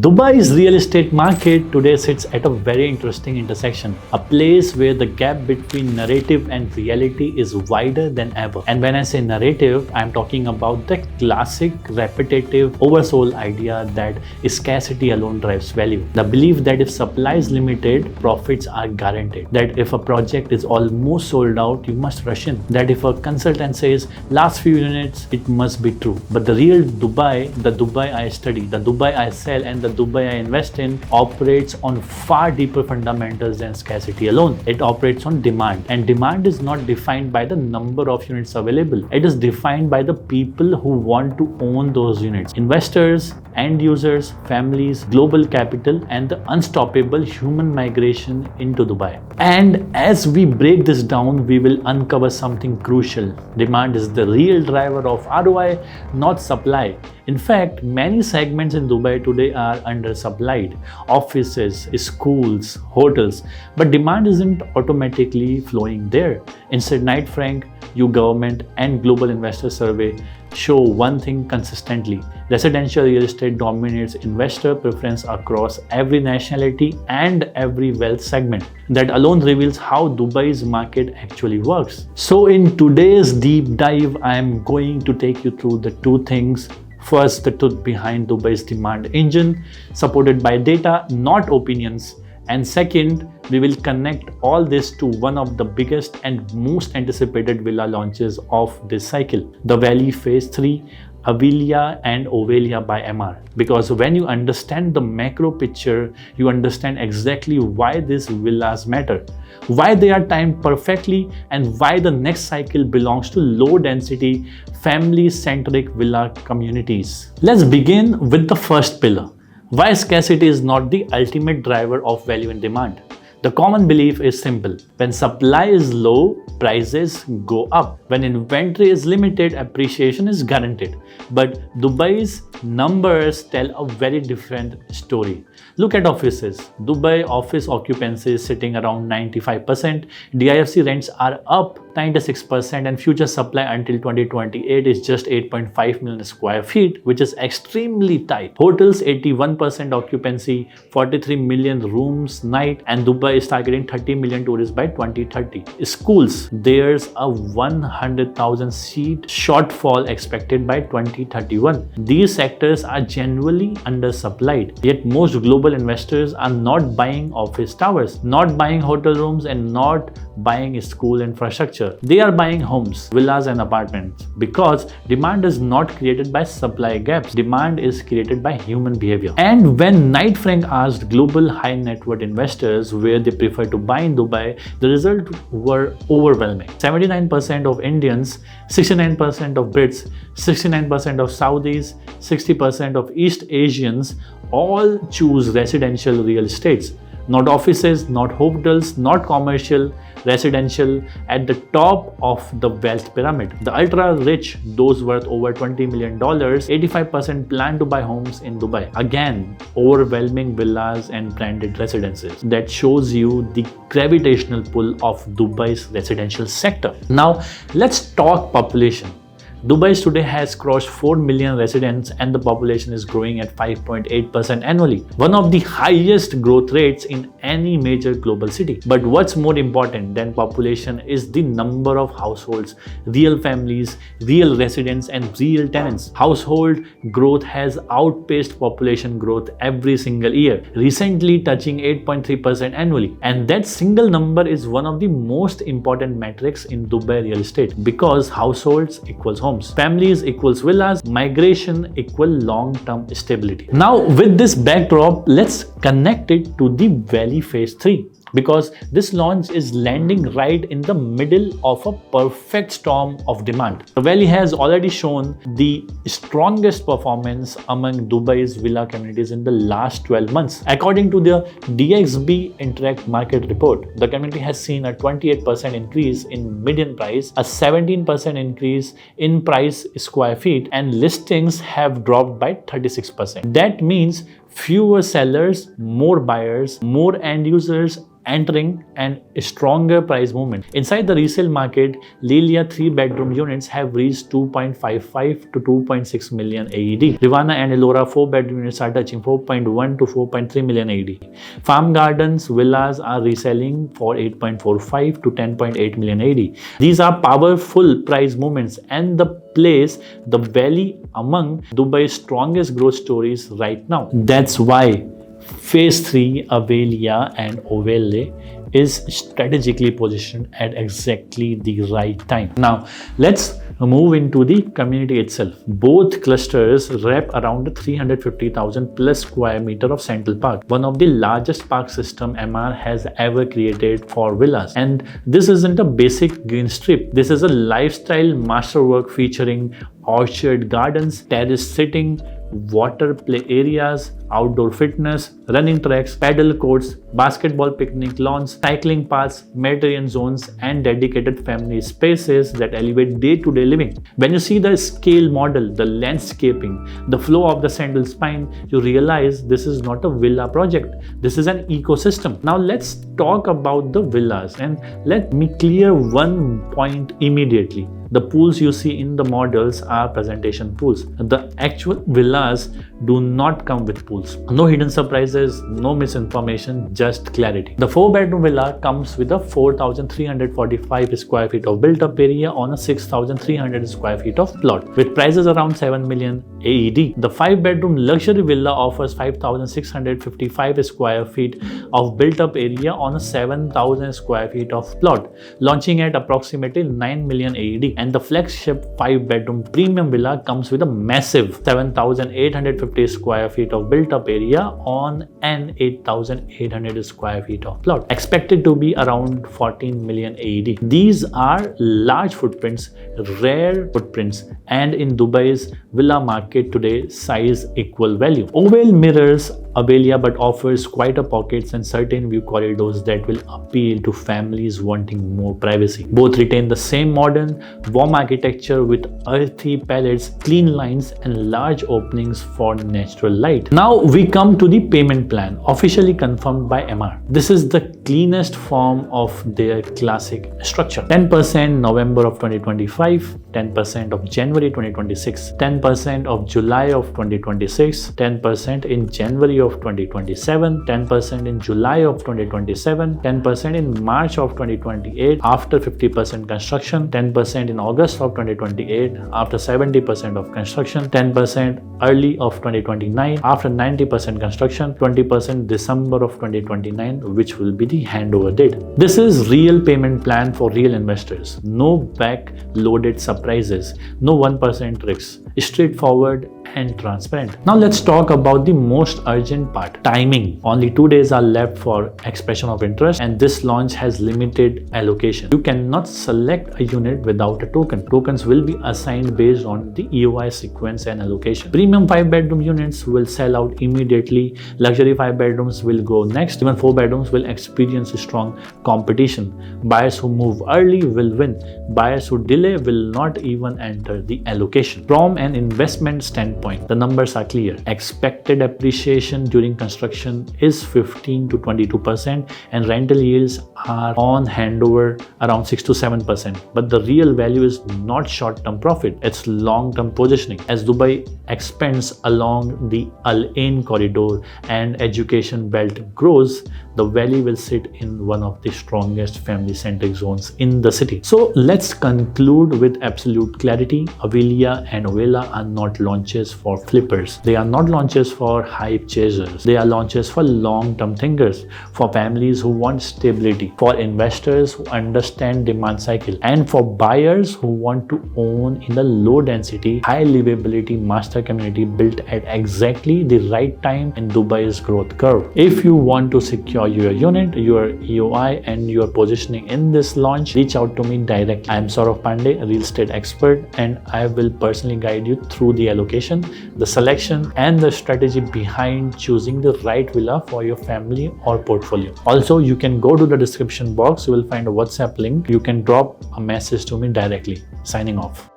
Dubai's real estate market today sits at a very interesting intersection, a place where the gap between narrative and reality is wider than ever. And when I say narrative, I'm talking about the classic, repetitive, oversold idea that scarcity alone drives value. The belief that if supply is limited, profits are guaranteed. That if a project is almost sold out, you must rush in. That if a consultant says last few units, it must be true. But the real Dubai, the Dubai I study, the Dubai I sell, and the Dubai I invest in operates on far deeper fundamentals than scarcity alone. It operates on demand, and demand is not defined by the number of units available. It is defined by the people who want to own those units. Investors, end users, families, global capital, and the unstoppable human migration into Dubai. And as we break this down, we will uncover something crucial. Demand is the real driver of ROI, not supply. In fact, many segments in Dubai today are undersupplied. Offices, schools, hotels. But demand isn't automatically flowing there. Instead, Knight Frank, U Government, and Global Investor Survey show one thing consistently. Residential real estate dominates investor preference across every nationality and every wealth segment. That alone reveals how Dubai's market actually works. So in today's deep dive, I am going to take you through the two things. First, the truth behind Dubai's demand engine, supported by data, not opinions. And second, we will connect all this to one of the biggest and most anticipated villa launches of this cycle, the Valley Phase 3, Avelia and Ovelle by Emaar. Because when you understand the macro picture, you understand exactly why these villas matter, why they are timed perfectly, and why the next cycle belongs to low-density, family-centric villa communities. Let's begin with the first pillar. Why scarcity is not the ultimate driver of value and demand. The common belief is simple. When supply is low, prices go up. When inventory is limited, appreciation is guaranteed. But Dubai's numbers tell a very different story. Look at offices. Dubai office occupancy is sitting around 95%. DIFC rents are up 96%, and future supply until 2028 is just 8.5 million square feet, which is extremely tight. Hotels 81% occupancy, 43 million rooms night, and Dubai is targeting 30 million tourists by 2030. Schools, there's a 100,000 seat shortfall expected by 2031. These sectors are genuinely undersupplied, yet most global investors are not buying office towers, not buying hotel rooms, and not buying school infrastructure. They are buying homes, villas, and apartments, because demand is not created by supply gaps. Demand is created by human behavior. And when Knight Frank asked global high net worth investors where they prefer to buy in Dubai, the results were overwhelming. 79% of Indians, 69% of Brits, 69% of Saudis, 60% of East Asians all choose residential real estates. Not offices, not hotels, not commercial, residential, at the top of the wealth pyramid. The ultra rich, those worth over $20 million, 85% plan to buy homes in Dubai. Again, overwhelming villas and branded residences. That shows you the gravitational pull of Dubai's residential sector. Now, let's talk population. Dubai today has crossed 4 million residents, and the population is growing at 5.8% annually, one of the highest growth rates in any major global city. But what's more important than population is the number of households, real families, real residents, and real tenants. Household growth has outpaced population growth every single year, recently touching 8.3% annually. And that single number is one of the most important metrics in Dubai real estate, because households equals homes. Families equals villas, migration equal long-term stability. Now, with this backdrop, let's connect it to the Valley Phase 3. Because this launch is landing right in the middle of a perfect storm of demand. The Valley has already shown the strongest performance among Dubai's villa communities in the last 12 months. According to the DXB Interact Market Report, the community has seen a 28% increase in median price, a 17% increase in price square feet, and listings have dropped by 36%. That means fewer sellers, more buyers, more end users, entering and a stronger price movement. Inside the resale market, Lilia 3-bedroom units have reached 2.55 to 2.6 million AED. Rivana and Ellora 4-bedroom units are touching 4.1 to 4.3 million AED. Farm Gardens villas are reselling for 8.45 to 10.8 million AED. These are powerful price movements and the place the valley among Dubai's strongest growth stories right now. That's why Phase 3 Avelia and Ovelle is strategically positioned at exactly the right time. Now, let's move into the community itself. Both clusters wrap around 350,000 plus square meter of Central Park, one of the largest park system Emaar has ever created for villas. And this isn't a basic green strip. This is a lifestyle masterwork featuring orchard gardens, terrace sitting, water play areas, outdoor fitness, running tracks, paddle courts, basketball picnic lawns, cycling paths, Mediterranean zones, and dedicated family spaces that elevate day-to-day living. When you see the scale model, the landscaping, the flow of the central spine, you realize this is not a villa project. This is an ecosystem. Now let's talk about the villas, and let me clear one point immediately. The pools you see in the models are presentation pools. The actual villas do not come with pools. No hidden surprises, no misinformation, just clarity. The 4-bedroom villa comes with a 4,345 square feet of built-up area on a 6,300 square feet of plot, with prices around 7 million AED. The 5-bedroom luxury villa offers 5,655 square feet of built-up area on a 7,000 square feet of plot, launching at approximately 9 million AED. And the flagship 5-bedroom premium villa comes with a massive 7,850 square feet of built-up area on an 8,800 square feet of plot, expected to be around 14 million AED. These are large footprints, rare footprints, and in Dubai's villa market today, size equal value. Ovelle mirrors Avelia but offers quieter pockets and certain view corridors that will appeal to families wanting more privacy. Both retain the same modern, warm architecture with earthy palettes, clean lines, and large openings for natural light. Now we come to the payment plan, officially confirmed by Emaar. This is the cleanest form of their classic structure. 10% November of 2025, 10% of January 2026, 10% of July of 2026, 10% in January of 2027, 10% in July of 2027, 10% in March of 2028 after 50% construction, 10% in August of 2028 after 70% of construction, 10% early of 2029 after 90% construction, 20% December of 2029, which will be the handover date. This is real payment plan for real investors. No back-loaded surprises, no 1% risks. Straightforward and transparent. Now let's talk about the most urgent part, timing. Only 2 days are left for expression of interest, and this launch has limited allocation. You cannot select a unit without a token. Tokens will be assigned based on the EOI sequence and allocation. Premium 5-bedroom units will sell out immediately. Luxury 5 bedrooms will go next. Even 4 bedrooms will experience strong competition. Buyers who move early will win. Buyers who delay will not even enter the allocation. From an investment standpoint, the numbers are clear. Expected appreciation during construction is 15 to 22%, and rental yields are on handover around 6 to 7%. But the real value is not short-term profit, it's long-term positioning. As Dubai expands along the Al Ain corridor and education belt grows, the valley will sit in one of the strongest family-centric zones in the city. So let's conclude with absolute clarity. Avelia and Ovelle are not launches for flippers. They are not launches for hype chasers. They are launches for long-term thinkers, for families who want stability, for investors who understand demand cycle, and for buyers who want to own in the low-density, high-livability master community built at exactly the right time in Dubai's growth curve. If you want to secure your unit, your EOI, and your positioning in this launch, reach out to me directly. I am Saurabh Pandey, a real estate expert, and I will personally guide you through the allocation, the selection, and the strategy behind choosing the right villa for your family or portfolio. Also, you can go to the description box. You will find a WhatsApp link. You can drop a message to me directly. Signing off.